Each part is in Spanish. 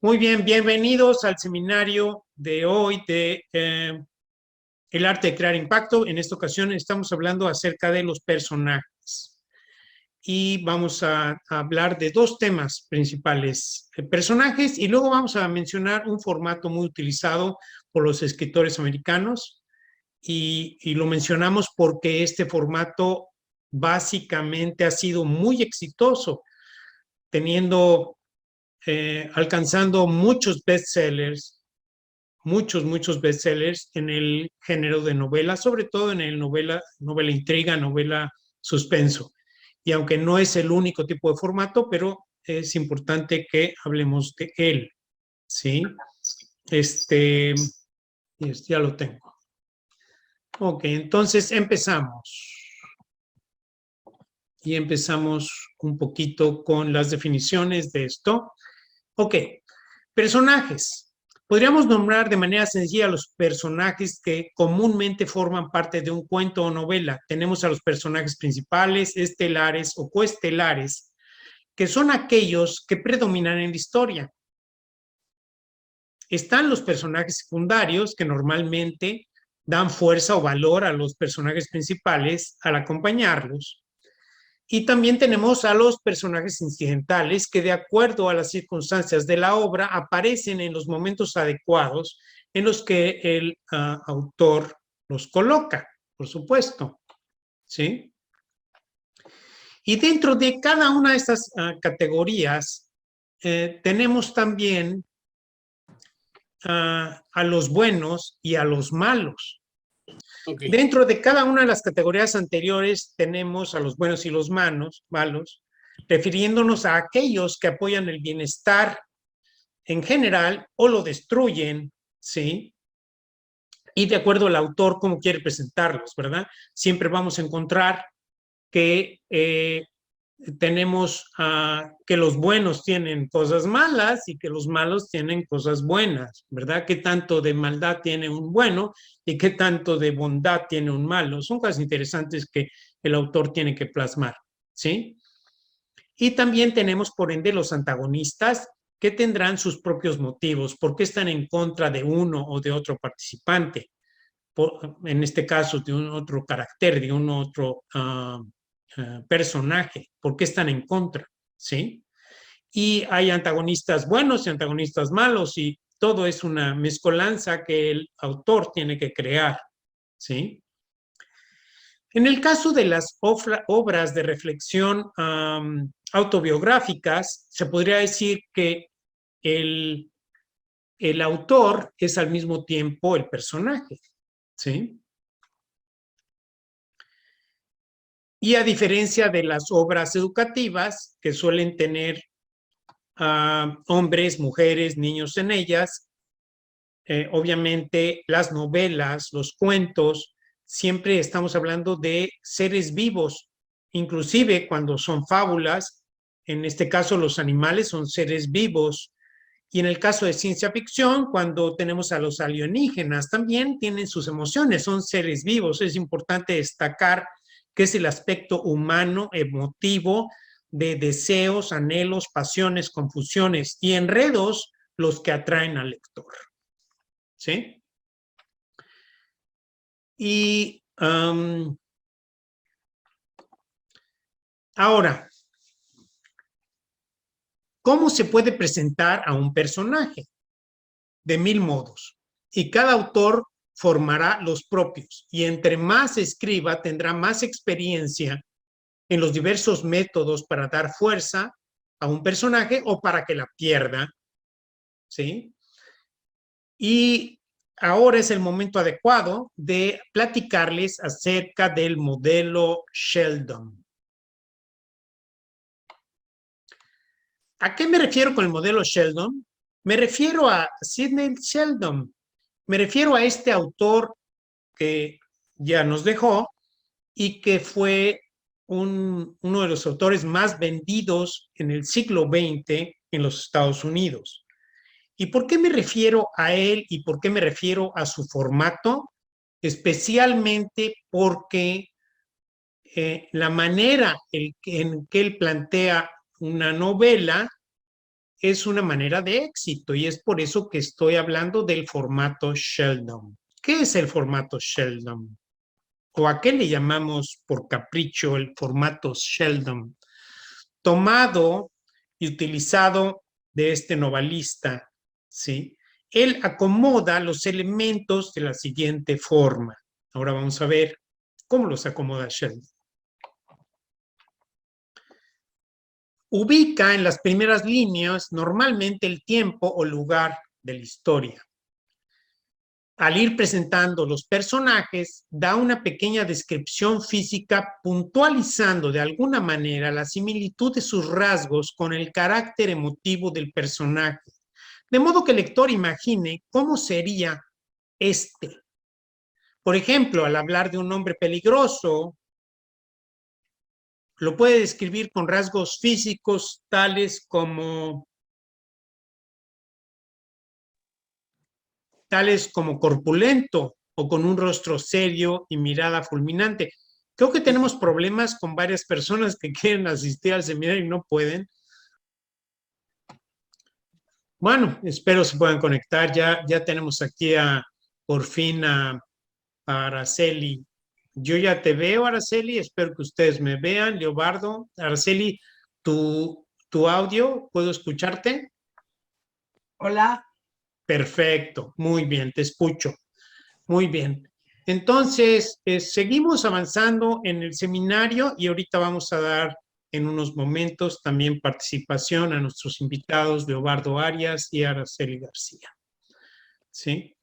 Muy bien, bienvenidos al seminario de hoy de El arte de crear impacto. En esta ocasión estamos hablando acerca de los personajes y vamos a hablar de dos temas principales, personajes, y luego vamos a mencionar un formato muy utilizado por los escritores americanos y lo mencionamos porque este formato básicamente ha sido muy exitoso, teniendo alcanzando muchos bestsellers en el género de novela, sobre todo en el novela intriga, novela suspenso. Y aunque no es el único tipo de formato, pero es importante que hablemos de él, ¿sí? Ya lo tengo. Ok, entonces empezamos. Y empezamos un poquito con las definiciones de esto. Ok, personajes. Podríamos nombrar de manera sencilla a los personajes que comúnmente forman parte de un cuento o novela. Tenemos a los personajes principales, estelares o coestelares, que son aquellos que predominan en la historia. Están los personajes secundarios, que normalmente dan fuerza o valor a los personajes principales al acompañarlos. Y también tenemos a los personajes incidentales que, de acuerdo a las circunstancias de la obra, aparecen en los momentos adecuados en los que el autor los coloca, por supuesto, ¿sí? Y dentro de cada una de estas categorías tenemos también a los buenos y a los malos. Okay. Dentro de cada una de las categorías anteriores tenemos a los buenos y los malos, refiriéndonos a aquellos que apoyan el bienestar en general o lo destruyen, ¿sí? Y de acuerdo al autor, cómo quiere presentarlos, ¿verdad? Siempre vamos a encontrar que tenemos que los buenos tienen cosas malas y que los malos tienen cosas buenas, ¿verdad? ¿Qué tanto de maldad tiene un bueno y qué tanto de bondad tiene un malo? Son cosas interesantes que el autor tiene que plasmar, ¿sí? Y también tenemos, por ende, los antagonistas que tendrán sus propios motivos, por qué están en contra de uno o de otro participante, en este caso de un otro carácter, de un otro personaje, por qué están en contra, ¿sí? Y hay antagonistas buenos y antagonistas malos y todo es una mezcolanza que el autor tiene que crear, ¿sí? En el caso de las obras de reflexión autobiográficas, se podría decir que el autor es al mismo tiempo el personaje, ¿sí? Y a diferencia de las obras educativas, que suelen tener hombres, mujeres, niños en ellas, obviamente las novelas, los cuentos, siempre estamos hablando de seres vivos, inclusive cuando son fábulas, en este caso los animales son seres vivos, y en el caso de ciencia ficción, cuando tenemos a los alienígenas, también tienen sus emociones, son seres vivos. Es importante destacar que es el aspecto humano, emotivo, de deseos, anhelos, pasiones, confusiones y enredos los que atraen al lector, ¿sí? Y ahora, ¿cómo se puede presentar a un personaje? De 1000 modos. Y cada autor formará los propios. Y entre más escriba, tendrá más experiencia en los diversos métodos para dar fuerza a un personaje o para que la pierda, ¿sí? Y ahora es el momento adecuado de platicarles acerca del modelo Sheldon. ¿A qué me refiero con el modelo Sheldon? Me refiero a Sidney Sheldon. Me refiero a este autor que ya nos dejó y que fue uno de los autores más vendidos en el siglo XX en los Estados Unidos. ¿Y por qué me refiero a él y por qué me refiero a su formato? Especialmente porque la manera en que él plantea una novela es una manera de éxito y es por eso que estoy hablando del formato Sheldon. ¿Qué es el formato Sheldon? ¿O a qué le llamamos por capricho el formato Sheldon? Tomado y utilizado de este novelista, ¿sí? Él acomoda los elementos de la siguiente forma. Ahora vamos a ver cómo los acomoda Sheldon. Ubica en las primeras líneas normalmente el tiempo o lugar de la historia. Al ir presentando los personajes, da una pequeña descripción física puntualizando de alguna manera la similitud de sus rasgos con el carácter emotivo del personaje, de modo que el lector imagine cómo sería este. Por ejemplo, al hablar de un hombre peligroso, lo puede describir con rasgos físicos tales como corpulento o con un rostro serio y mirada fulminante. Creo que tenemos problemas con varias personas que quieren asistir al seminario y no pueden. Bueno, espero se puedan conectar. Ya tenemos aquí por fin a Araceli. Yo ya te veo, Araceli. Espero que ustedes me vean. Leobardo, Araceli, tu audio, ¿puedo escucharte? Hola. Perfecto, muy bien, te escucho. Muy bien. Entonces, seguimos avanzando en el seminario y ahorita vamos a dar en unos momentos también participación a nuestros invitados Leobardo Arias y Araceli García. ¿Sí?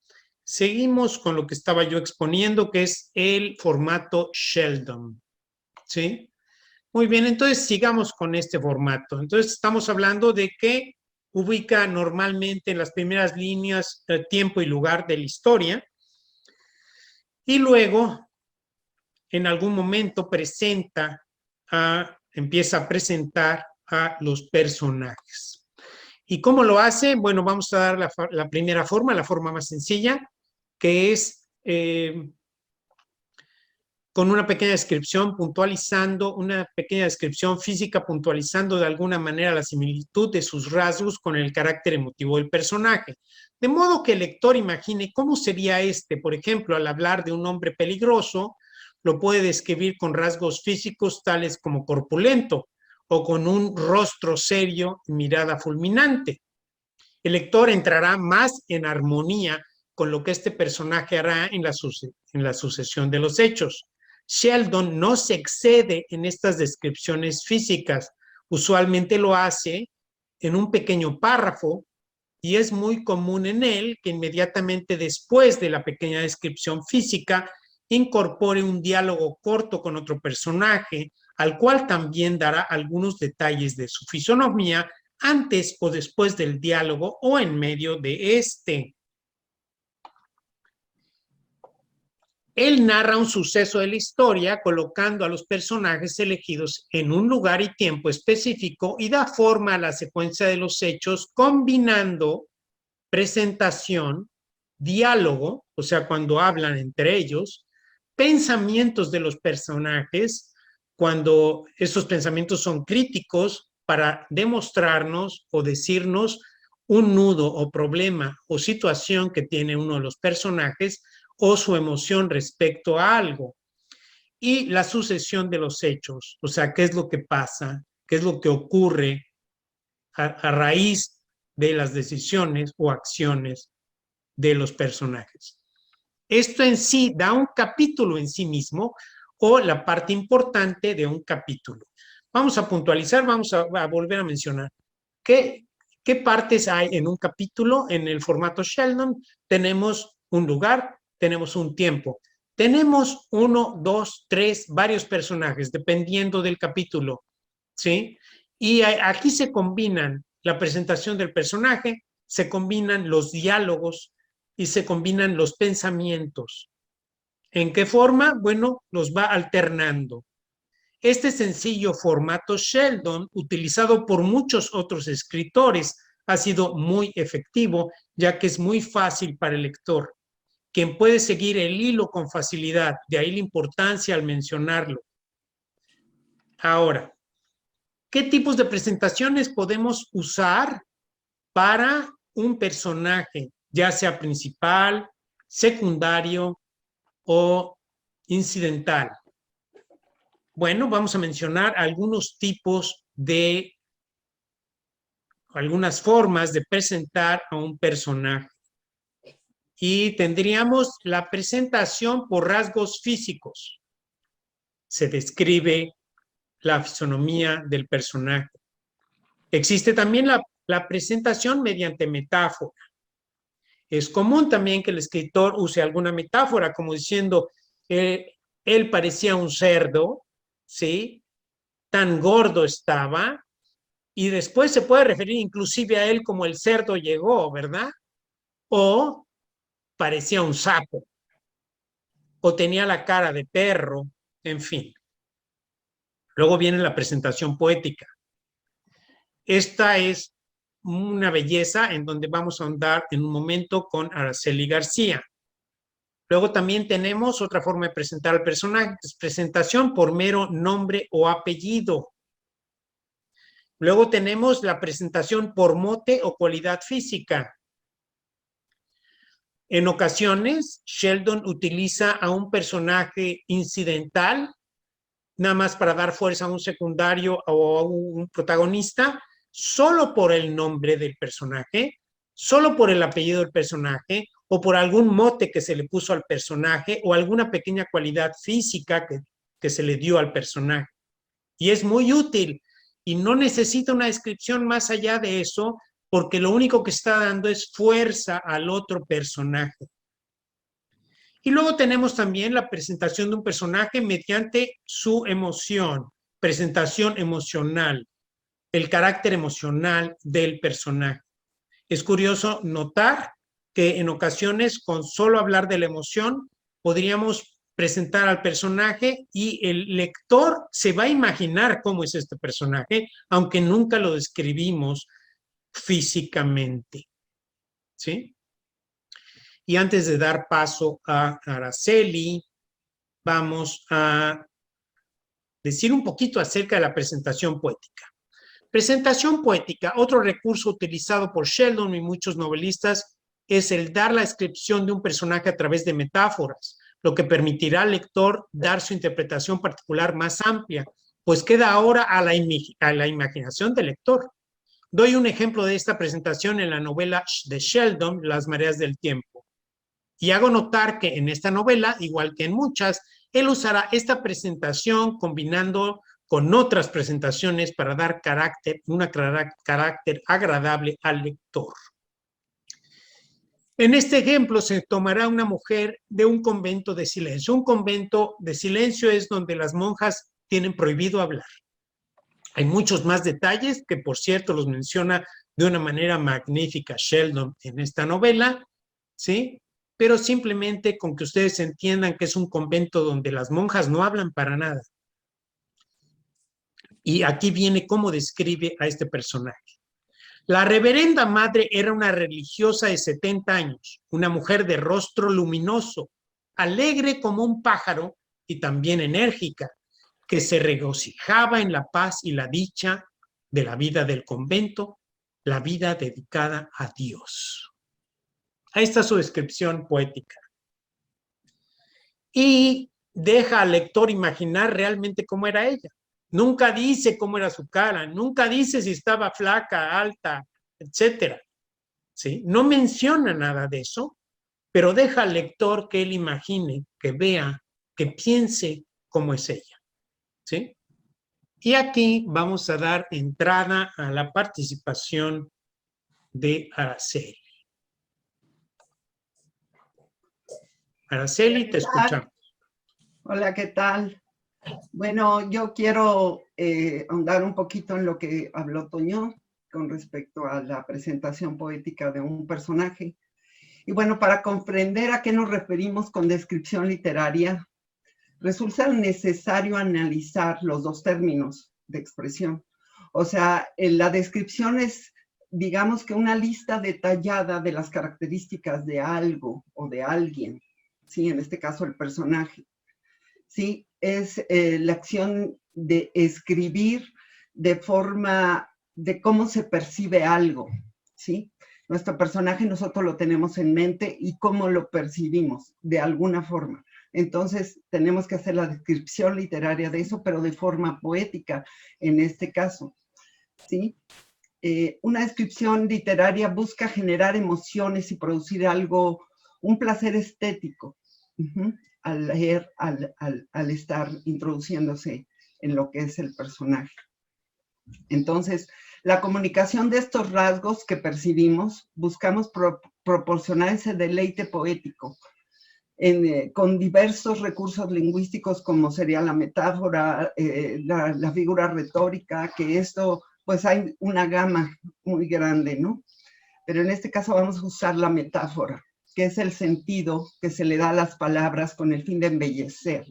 Seguimos con lo que estaba yo exponiendo, que es el formato Sheldon. ¿Sí? Muy bien, entonces sigamos con este formato. Entonces, estamos hablando de que ubica normalmente en las primeras líneas el tiempo y lugar de la historia. Y luego, en algún momento, empieza a presentar a los personajes. ¿Y cómo lo hace? Bueno, vamos a dar la primera forma, la forma más sencilla, que es con una pequeña descripción puntualizando, una pequeña descripción física puntualizando de alguna manera la similitud de sus rasgos con el carácter emotivo del personaje. De modo que el lector imagine cómo sería este, por ejemplo, al hablar de un hombre peligroso, lo puede describir con rasgos físicos tales como corpulento o con un rostro serio y mirada fulminante. El lector entrará más en armonía con lo que este personaje hará en la sucesión de los hechos. Sheldon no se excede en estas descripciones físicas, usualmente lo hace en un pequeño párrafo y es muy común en él que inmediatamente después de la pequeña descripción física incorpore un diálogo corto con otro personaje, al cual también dará algunos detalles de su fisonomía antes o después del diálogo o en medio de este. Él narra un suceso de la historia colocando a los personajes elegidos en un lugar y tiempo específico y da forma a la secuencia de los hechos combinando presentación, diálogo, o sea, cuando hablan entre ellos, pensamientos de los personajes, cuando esos pensamientos son críticos para demostrarnos o decirnos un nudo o problema o situación que tiene uno de los personajes o su emoción respecto a algo. Y la sucesión de los hechos, o sea, qué es lo que pasa, qué es lo que ocurre a raíz de las decisiones o acciones de los personajes. Esto en sí da un capítulo en sí mismo o la parte importante de un capítulo. Vamos a puntualizar, vamos a volver a mencionar. ¿Qué partes hay en un capítulo? En el formato Sheldon tenemos un lugar, tenemos un tiempo. Tenemos 1, 2, 3, varios personajes, dependiendo del capítulo, ¿sí? Y aquí se combinan la presentación del personaje, se combinan los diálogos y se combinan los pensamientos. ¿En qué forma? Bueno, los va alternando. Este sencillo formato Sheldon, utilizado por muchos otros escritores, ha sido muy efectivo, ya que es muy fácil para el lector, quien puede seguir el hilo con facilidad, de ahí la importancia al mencionarlo. Ahora, ¿qué tipos de presentaciones podemos usar para un personaje, ya sea principal, secundario o incidental. Bueno, vamos a mencionar algunos tipos de, algunas formas de presentar a un personaje. Y tendríamos la presentación por rasgos físicos. Se describe la fisonomía del personaje. Existe también la presentación mediante metáfora. Es común también que el escritor use alguna metáfora, como diciendo, él parecía un cerdo, ¿sí? Tan gordo estaba, y después se puede referir inclusive a él como el cerdo llegó, ¿verdad? O parecía un sapo, o tenía la cara de perro, en fin. Luego viene la presentación poética. Esta es una belleza en donde vamos a ahondar en un momento con Araceli García. Luego también tenemos otra forma de presentar al personaje, es presentación por mero nombre o apellido. Luego tenemos la presentación por mote o cualidad física. En ocasiones, Sheldon utiliza a un personaje incidental, nada más para dar fuerza a un secundario o a un protagonista, solo por el nombre del personaje, solo por el apellido del personaje o por algún mote que se le puso al personaje o alguna pequeña cualidad física que se le dio al personaje. Y es muy útil y no necesita una descripción más allá de eso porque lo único que está dando es fuerza al otro personaje. Y luego tenemos también la presentación de un personaje mediante su emoción, presentación emocional, el carácter emocional del personaje. Es curioso notar que en ocasiones con solo hablar de la emoción podríamos presentar al personaje y el lector se va a imaginar cómo es este personaje, aunque nunca lo describimos físicamente. ¿Sí? Y antes de dar paso a Araceli, vamos a decir un poquito acerca de la presentación poética. Presentación poética, otro recurso utilizado por Sheldon y muchos novelistas, es el dar la descripción de un personaje a través de metáforas, lo que permitirá al lector dar su interpretación particular más amplia, pues queda ahora a la imaginación del lector. Doy un ejemplo de esta presentación en la novela de Sheldon, Las mareas del tiempo. Y hago notar que en esta novela, igual que en muchas, él usará esta presentación combinando con otras presentaciones para dar carácter agradable al lector. En este ejemplo se tomará una mujer de un convento de silencio. Un convento de silencio es donde las monjas tienen prohibido hablar. Hay muchos más detalles que, por cierto, los menciona de una manera magnífica Sheldon en esta novela, ¿sí? Pero simplemente con que ustedes entiendan que es un convento donde las monjas no hablan para nada. Y aquí viene cómo describe a este personaje. La reverenda madre era una religiosa de 70 años, una mujer de rostro luminoso, alegre como un pájaro y también enérgica, que se regocijaba en la paz y la dicha de la vida del convento, la vida dedicada a Dios. Ahí está su descripción poética. Y deja al lector imaginar realmente cómo era ella. Nunca dice cómo era su cara, nunca dice si estaba flaca, alta, etcétera. ¿Sí? No menciona nada de eso, pero deja al lector que él imagine, que vea, que piense cómo es ella. ¿Sí? Y aquí vamos a dar entrada a la participación de Araceli. Araceli, te escuchamos. Hola, ¿qué tal? Bueno, yo quiero ahondar un poquito en lo que habló Toño con respecto a la presentación poética de un personaje. Y bueno, para comprender a qué nos referimos con descripción literaria, resulta necesario analizar los dos términos de expresión. O sea, la descripción es, digamos que una lista detallada de las características de algo o de alguien, ¿sí? En este caso, el personaje. ¿Sí? Es la acción de escribir de forma de cómo se percibe algo, ¿sí? Nuestro personaje nosotros lo tenemos en mente y cómo lo percibimos, de alguna forma. Entonces, tenemos que hacer la descripción literaria de eso, pero de forma poética, en este caso, ¿sí? Una descripción literaria busca generar emociones y producir algo, un placer estético, al leer, al estar introduciéndose en lo que es el personaje. Entonces, la comunicación de estos rasgos que percibimos, buscamos proporcionar ese deleite poético con diversos recursos lingüísticos como sería la metáfora, la figura retórica, que esto, pues hay una gama muy grande, ¿no? Pero en este caso vamos a usar la metáfora, que es el sentido que se le da a las palabras con el fin de embellecer.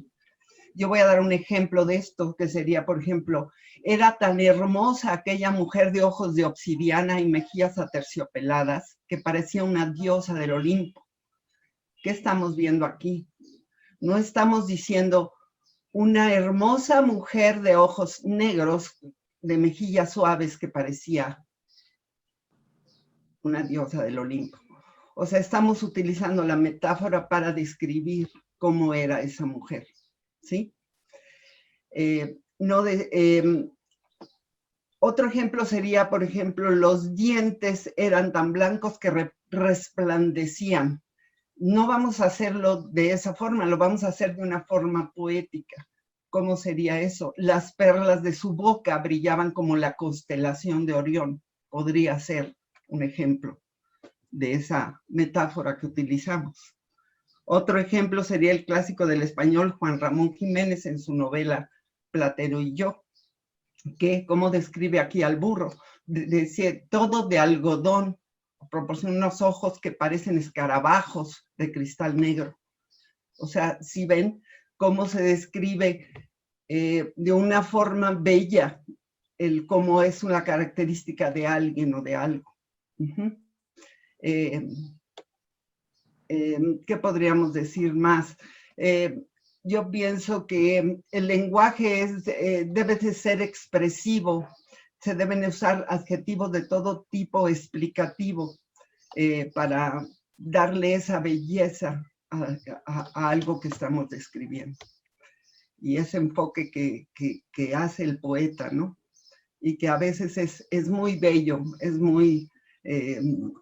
Yo voy a dar un ejemplo de esto, que sería, por ejemplo, era tan hermosa aquella mujer de ojos de obsidiana y mejillas aterciopeladas que parecía una diosa del Olimpo. ¿Qué estamos viendo aquí? No estamos diciendo una hermosa mujer de ojos negros, de mejillas suaves que parecía una diosa del Olimpo. O sea, estamos utilizando la metáfora para describir cómo era esa mujer, ¿sí? Otro ejemplo sería, por ejemplo, los dientes eran tan blancos que resplandecían. No vamos a hacerlo de esa forma, lo vamos a hacer de una forma poética. ¿Cómo sería eso? Las perlas de su boca brillaban como la constelación de Orión. Podría ser un ejemplo de esa metáfora que utilizamos. Otro ejemplo sería el clásico del español Juan Ramón Jiménez en su novela Platero y yo, que como describe aquí al burro, decía todo de algodón, proporciona unos ojos que parecen escarabajos de cristal negro. O sea, si ven cómo se describe de una forma bella el cómo es una característica de alguien o de algo. ¿Qué podríamos decir más? Yo pienso que el lenguaje debe de ser expresivo, se deben usar adjetivos de todo tipo explicativo para darle esa belleza a algo que estamos describiendo. Y ese enfoque que hace el poeta, ¿no? Y que a veces es muy bello, es muy,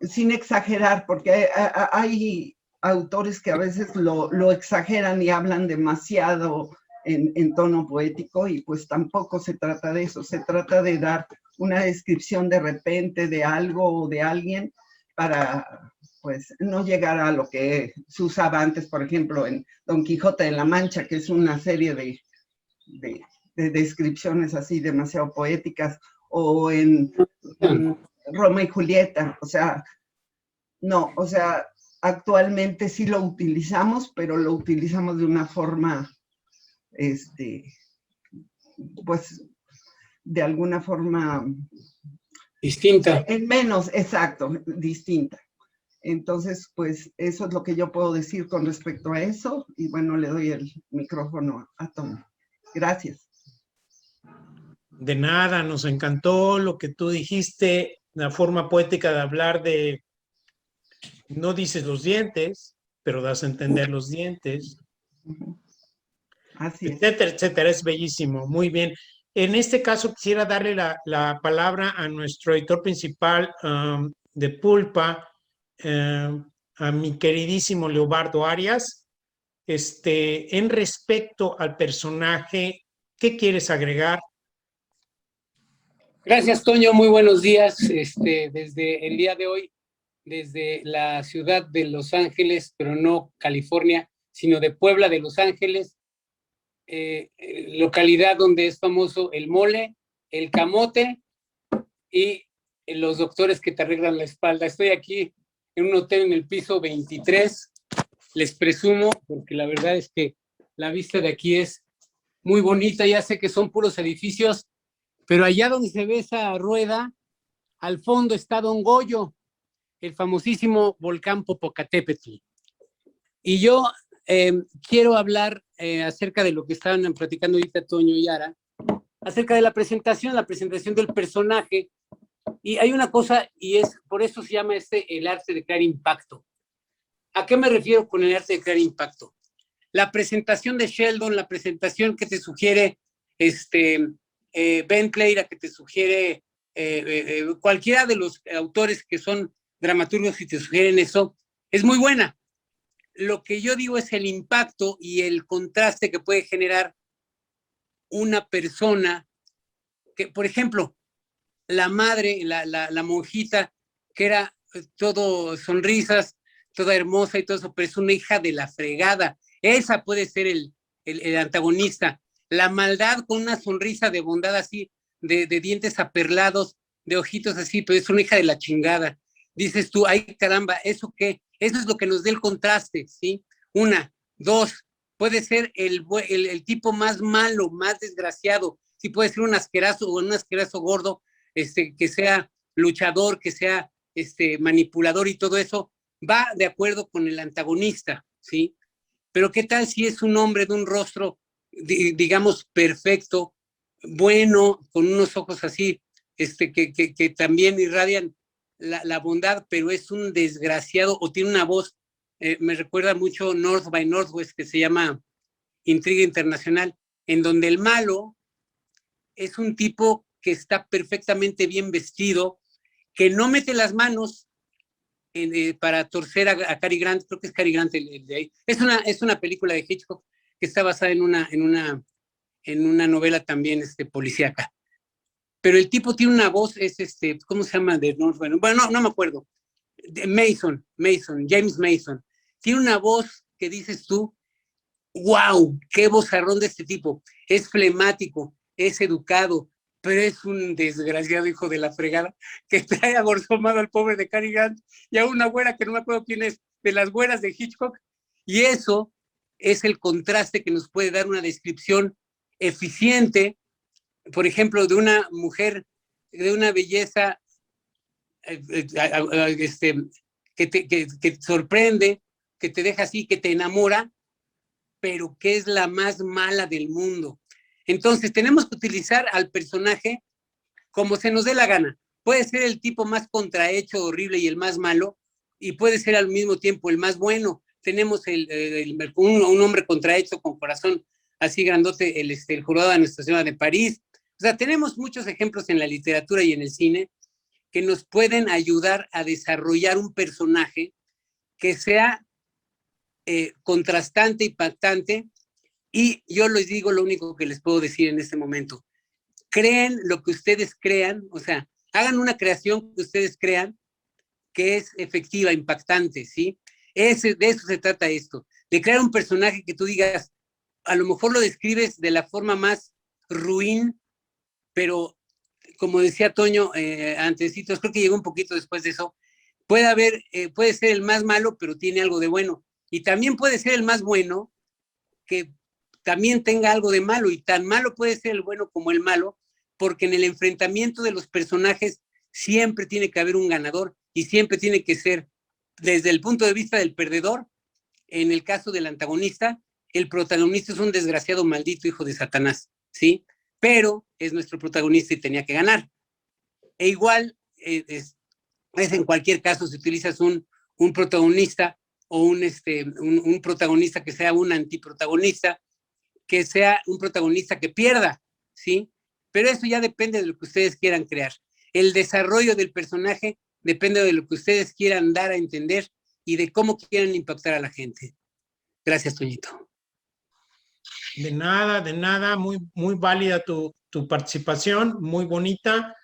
sin exagerar, porque hay autores que a veces lo exageran y hablan demasiado en tono poético, y pues tampoco se trata de eso, se trata de dar una descripción de repente de algo o de alguien para pues no llegar a lo que se usaba antes, por ejemplo, en Don Quijote de la Mancha, que es una serie de descripciones así demasiado poéticas, o en Roma y Julieta, o sea, no, o sea, actualmente sí lo utilizamos, pero lo utilizamos de una forma, pues, de alguna forma distinta. En menos, exacto, distinta. Entonces, pues, eso es lo que yo puedo decir con respecto a eso, y bueno, le doy el micrófono a Tom. Gracias. De nada, nos encantó lo que tú dijiste, la forma poética de hablar de, no dices los dientes, pero das a entender los dientes, Así es. etcétera, etcétera, es bellísimo, muy bien. En este caso quisiera darle la palabra a nuestro editor principal de Pulpa, a mi queridísimo Leobardo Arias, en respecto al personaje, ¿qué quieres agregar? Gracias, Toño. Muy buenos días. Desde el día de hoy, desde la ciudad de Los Ángeles, pero no California, sino de Puebla de Los Ángeles, localidad donde es famoso el mole, el camote y los doctores que te arreglan la espalda. Estoy aquí en un hotel en el piso 23. Les presumo, porque la verdad es que la vista de aquí es muy bonita. Ya sé que son puros edificios, pero allá donde se ve esa rueda, al fondo está Don Goyo, el famosísimo volcán Popocatépetl. Y yo quiero hablar acerca de lo que estaban platicando ahorita Toño y Ara, acerca de la presentación del personaje, Y hay una cosa, y es por eso se llama el arte de crear impacto. ¿A qué me refiero con el arte de crear impacto? La presentación de Sheldon, la presentación que te sugiere Bentley, la que te sugiere cualquiera de los autores que son dramaturgos y te sugieren eso, es muy buena. Lo que yo digo es el impacto y el contraste que puede generar una persona que, por ejemplo, la madre, la monjita, que era todo sonrisas, toda hermosa y todo eso, pero es una hija de la fregada. Esa puede ser el antagonista. La maldad con una sonrisa de bondad así, de dientes aperlados, de ojitos así, pero es una hija de la chingada. Dices tú, ay caramba, ¿eso qué? Eso es lo que nos dé el contraste, ¿sí? Una, dos, puede ser el tipo más malo, más desgraciado, sí puede ser un asqueroso o un asqueroso gordo, que sea luchador, que sea manipulador y todo eso, va de acuerdo con el antagonista, ¿sí? Pero ¿qué tal si es un hombre de un rostro, digamos, perfecto, bueno, con unos ojos así, que también irradian la bondad, pero es un desgraciado o tiene una voz, me recuerda mucho North by Northwest, que se llama Intriga Internacional, en donde el malo es un tipo que está perfectamente bien vestido, que no mete las manos para torcer a Cary Grant, creo que es Cary Grant el de ahí. Es una película de Hitchcock que está basada en una novela también policíaca. Pero el tipo tiene una voz, ¿cómo se llama? Bueno, no me acuerdo. James Mason. Tiene una voz que dices tú, wow, qué vozarrón de este tipo. Es flemático, es educado, pero es un desgraciado hijo de la fregada que trae agorzomado al pobre de Cary Grant y a una güera que no me acuerdo quién es, de las güeras de Hitchcock. Y eso es el contraste que nos puede dar una descripción eficiente, por ejemplo, de una mujer de una belleza que sorprende, que te deja así, que te enamora, pero que es la más mala del mundo. Entonces tenemos que utilizar al personaje como se nos dé la gana. Puede ser el tipo más contrahecho, horrible y el más malo, y puede ser al mismo tiempo el más bueno. Tenemos un hombre contrahecho con corazón así grandote, el jurado de Nuestra Señora de París. O sea, tenemos muchos ejemplos en la literatura y en el cine que nos pueden ayudar a desarrollar un personaje que sea contrastante, impactante. Y yo les digo lo único que les puedo decir en este momento. Creen lo que ustedes crean, o sea, hagan una creación que ustedes crean que es efectiva, impactante, ¿sí? De eso se trata esto, de crear un personaje que tú digas, a lo mejor lo describes de la forma más ruin, pero como decía Toño antesitos, creo que llegó un poquito después de eso, puede ser el más malo, pero tiene algo de bueno. Y también puede ser el más bueno, que también tenga algo de malo, y tan malo puede ser el bueno como el malo, porque en el enfrentamiento de los personajes siempre tiene que haber un ganador y siempre tiene que ser, desde el punto de vista del perdedor, en el caso del antagonista, el protagonista es un desgraciado maldito hijo de Satanás, ¿sí? Pero es nuestro protagonista y tenía que ganar. E igual, es en cualquier caso, si utilizas un protagonista o un protagonista que sea un antiprotagonista, que sea un protagonista que pierda, ¿sí? Pero eso ya depende de lo que ustedes quieran crear. El desarrollo del personaje depende de lo que ustedes quieran dar a entender y de cómo quieran impactar a la gente. Gracias, Toñito. De nada, muy, muy válida tu participación, muy bonita.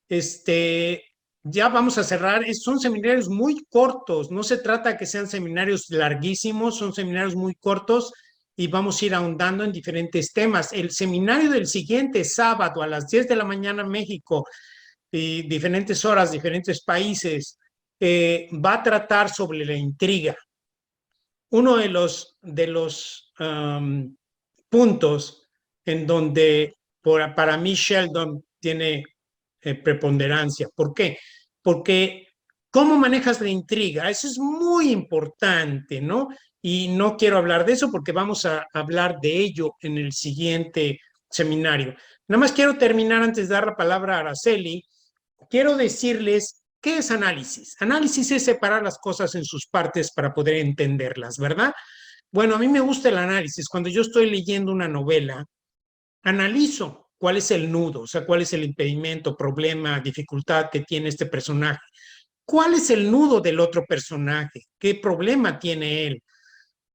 Ya vamos a cerrar. Son seminarios muy cortos, no se trata que sean seminarios larguísimos, son seminarios muy cortos y vamos a ir ahondando en diferentes temas. El seminario del siguiente sábado a las 10 de la mañana en México, y diferentes horas, diferentes países, va a tratar sobre la intriga. Uno de los puntos en donde para mí Sheldon tiene preponderancia. ¿Por qué? Porque cómo manejas la intriga, eso es muy importante, ¿no? Y no quiero hablar de eso porque vamos a hablar de ello en el siguiente seminario. Nada más quiero terminar antes de dar la palabra a Araceli, quiero decirles qué es análisis. Análisis es separar las cosas en sus partes para poder entenderlas, ¿verdad? Bueno, a mí me gusta el análisis. Cuando yo estoy leyendo una novela, analizo cuál es el nudo, o sea, cuál es el impedimento, problema, dificultad que tiene este personaje. ¿Cuál es el nudo del otro personaje? ¿Qué problema tiene él?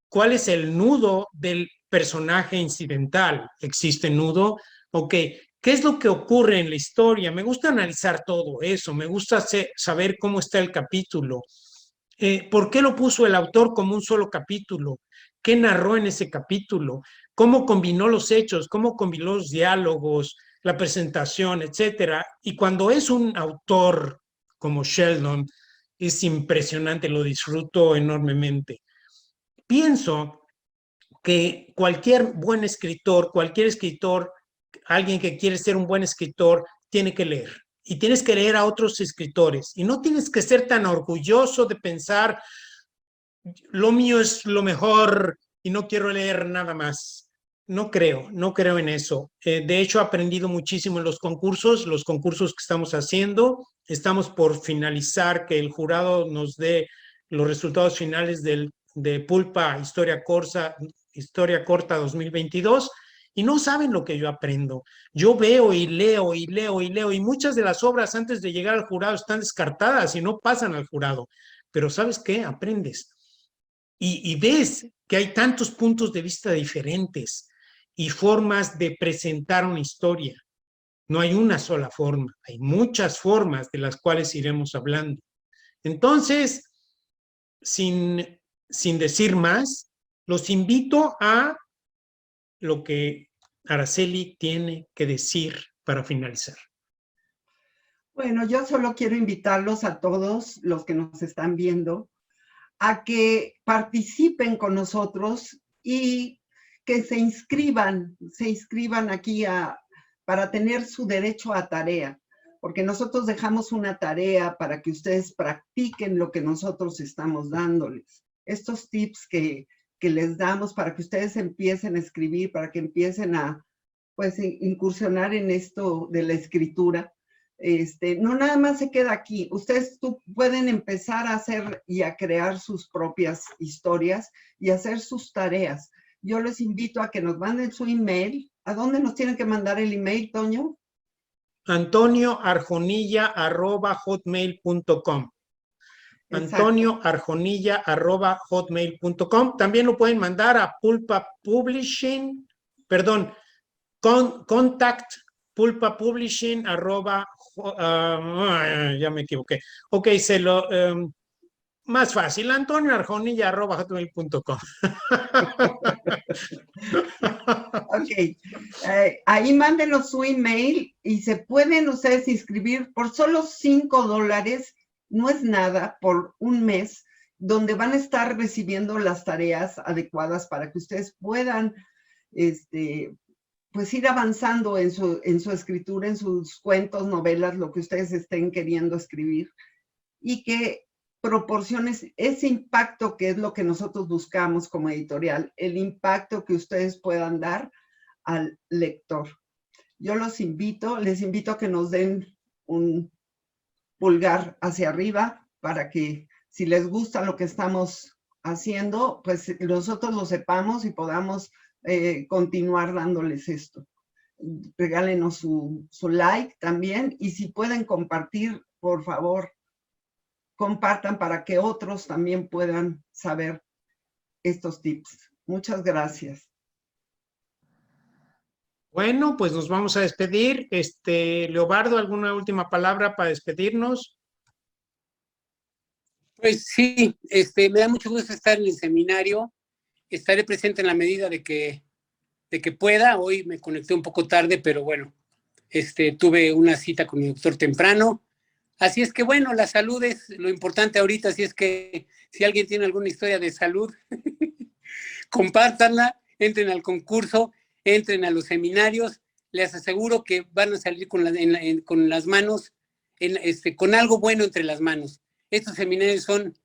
¿Cuál es el nudo del personaje incidental? ¿Existe nudo? Ok, ¿qué es lo que ocurre en la historia? Me gusta analizar todo eso, me gusta saber cómo está el capítulo. ¿Por qué lo puso el autor como un solo capítulo? ¿Qué narró en ese capítulo? ¿Cómo combinó los hechos? ¿Cómo combinó los diálogos, la presentación, etcétera? Y cuando es un autor como Sheldon, es impresionante, lo disfruto enormemente. Pienso que cualquier buen escritor, alguien que quiere ser un buen escritor, tiene que leer. Y tienes que leer a otros escritores. Y no tienes que ser tan orgulloso de pensar, lo mío es lo mejor y no quiero leer nada más. No creo en eso. De hecho, he aprendido muchísimo en los concursos que estamos haciendo. Estamos por finalizar, que el jurado nos dé los resultados finales de Pulpa Historia Corta 2022, y no saben lo que yo aprendo. Yo veo y leo y leo y leo, y muchas de las obras antes de llegar al jurado están descartadas y no pasan al jurado. Pero ¿sabes qué? Aprendes. Y ves que hay tantos puntos de vista diferentes y formas de presentar una historia. No hay una sola forma, hay muchas formas de las cuales iremos hablando. Entonces, sin decir más, los invito a lo que Araceli tiene que decir para finalizar. Bueno, yo solo quiero invitarlos a todos los que nos están viendo a que participen con nosotros y que se inscriban aquí para tener su derecho a tarea, porque nosotros dejamos una tarea para que ustedes practiquen lo que nosotros estamos dándoles. Estos tips que les damos para que ustedes empiecen a escribir, para que empiecen a pues incursionar en esto de la escritura. No nada más se queda aquí. Ustedes pueden empezar a hacer y a crear sus propias historias y hacer sus tareas. Yo les invito a que nos manden su email. ¿A dónde nos tienen que mandar el email, Toño? antonioarjonilla@hotmail.com. antonioarjonilla@hotmail.com. También lo pueden mandar a Pulpa Publishing, contact Pulpa Publishing ya me equivoqué. Ok, más fácil, antonioarjonilla@hotmail.com. Ok, ahí mándenos su email y se pueden ustedes inscribir por solo $5, no es nada, por un mes, donde van a estar recibiendo las tareas adecuadas para que ustedes puedan pues ir avanzando en su escritura, en sus cuentos, novelas, lo que ustedes estén queriendo escribir, y que proporciones ese impacto que es lo que nosotros buscamos como editorial, el impacto que ustedes puedan dar al lector. Yo les invito a que nos den un pulgar hacia arriba para que si les gusta lo que estamos haciendo, pues nosotros lo sepamos y podamos continuar dándoles esto. Regálenos su like también, y si pueden compartir, por favor, compartan para que otros también puedan saber estos tips. Muchas gracias. Bueno, pues nos vamos a despedir. Leobardo, ¿alguna última palabra para despedirnos? Pues sí, me da mucho gusto estar en el seminario. Estaré presente en la medida de que pueda. Hoy me conecté un poco tarde, pero bueno, tuve una cita con mi doctor temprano. Así es que bueno, la salud es lo importante ahorita, así es que si alguien tiene alguna historia de salud, compártanla, entren al concurso, entren a los seminarios, les aseguro que van a salir con las manos, con algo bueno entre las manos. Estos seminarios son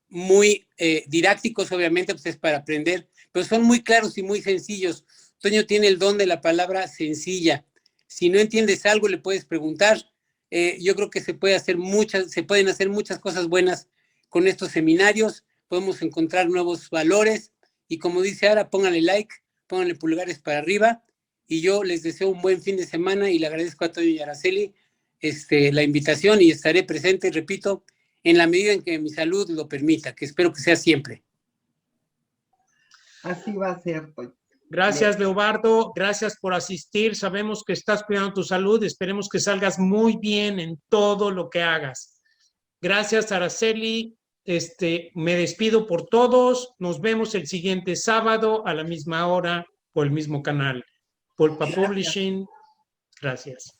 muy didácticos, obviamente, pues es para aprender, pero son muy claros y muy sencillos. Toño tiene el don de la palabra sencilla. Si no entiendes algo, le puedes preguntar. Yo creo que se pueden hacer muchas cosas buenas con estos seminarios, podemos encontrar nuevos valores y como dice Ara, pónganle like, pónganle pulgares para arriba y yo les deseo un buen fin de semana y le agradezco a Toño y Araceli la invitación y estaré presente, repito, en la medida en que mi salud lo permita, que espero que sea siempre. Así va a ser, pues. Gracias, Leobardo. Gracias por asistir. Sabemos que estás cuidando tu salud. Esperemos que salgas muy bien en todo lo que hagas. Gracias, Araceli. Me despido por todos. Nos vemos el siguiente sábado a la misma hora por el mismo canal. Pulpa Publishing. Gracias.